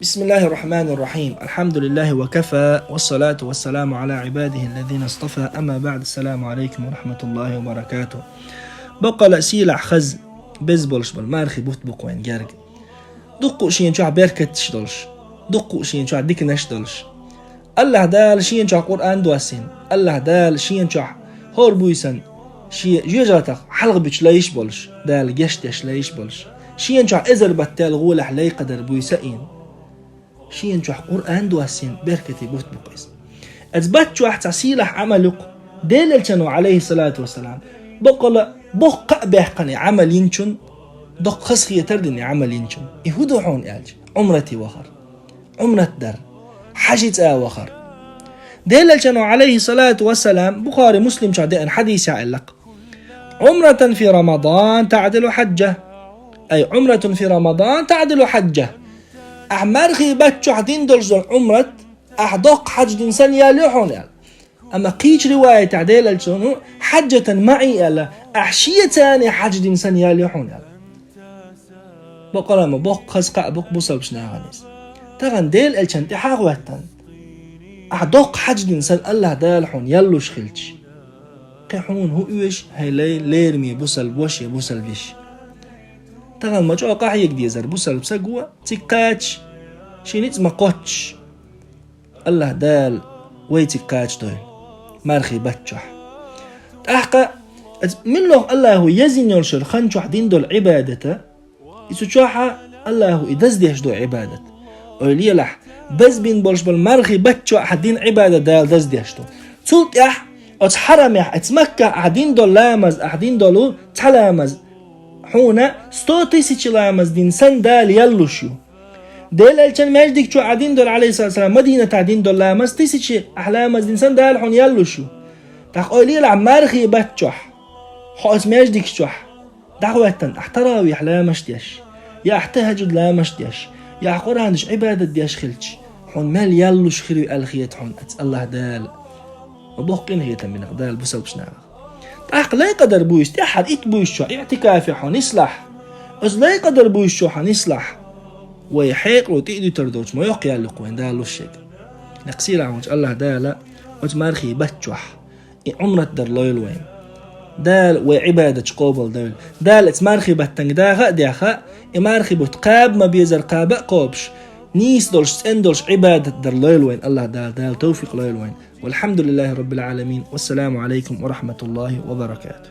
بسم الله الرحمن الرحيم. الحمد لله وكفى، والصلاة والسلام على عباده الذين اصطفى، أما بعد. السلام عليكم ورحمة الله وبركاته. بقى سيلع خز بيزبولش بالمارخي بوت بقوين جارج دقو شين شو بيركتش دولش، دقو شين شو ديكنش دولش. الله دال شين شو قرآن دواسين، الله دال شين شو هور بويسن شي جيجاتك حلق بيش لايش بولش دال جشتش لايش بولش شين شو إزر بتال غولح لاي قدر بويسئين شين شو قرآن دواسين بيركتي بوت بقيس أثبت شو سيلح عملك دليل عليه الصلاة والسلام بقول بق بيحقني عمل ينشن دق خسخي تردني عمل ينشن يهودو حون إلج عمرتي وخر عمرة در حجت وخر دليل عليه الصلاة والسلام بخاري مسلم شعدين حديث عقلق عمرة في رمضان تعدل حجة، أي عمرة في رمضان تعدل حجة. أعمارخي باتشو حدين دولزون عمرة أحدق حج إنسان ياليحون يعني. أما قيش رواية تعديل الجنو حجة معي ألا أحشية تاني حج إنسان ياليحون يعني. بقرا ما بق خسقا بق بوصل بشنا غنيس تغن ديل الجن تحاغوتن أحدق حج إنسان الله دالحون يلوش خلتش كحون هو إيش هاي ليرمي بوصل بوش يبوصل بيش تغن ما جو قاعيك ديزر بوصل بسقوة تكاتش شينيت ما قوتش الله دال ويتكاتش دوي مارخي باتشح أحقا من له الله يزين يرشل خنشح دين دول عبادته يسوشوحا الله يدزديش دو عبادت ولي لح بس بين بولش بالمارخي باتشح دين عبادة دال دزديش دو تولت يح اتحرم يح اتمكة أحدين دول لامز أحدين دولو تحلامز حونا ستوتي سيشلامز دين سن دال يلوشيو ديل الچن مجدك شو عدين دول عليه الصلاة والسلام مدينة عدين دول لامز تيسيشي أحلامز دين سن دال حون يلوشيو تقولي العمارخي باتشح حوز مجدك شح دعوة احتراوي أحلامش ديش يا احتهجد لامش ديش يا قرانش عبادة ديش خلتش حون مال يلوش خيري الخيت حون الله دال وبوقين هي تمين دال بسل بشناغ تحق لا يقدر بويش تحر إت بويش شو اعتكافي حون يصلح از لا يقدر بويش شو حون يصلح ويحيق لو تقدي تردوش ما يقيا لقوين دال الشيك نقصير عموش الله دال وجمارخي باتشوح عمرة در لويل وين دال وعبادة قوبل دال اتمارخي باتنج داغا ديخا امارخي بتقاب ما بيزر قابا قوبش نيس دولش اندولش عبادة در لويل وين الله دال توفيق لويل وين. والحمد لله رب العالمين، والسلام عليكم ورحمة الله وبركاته.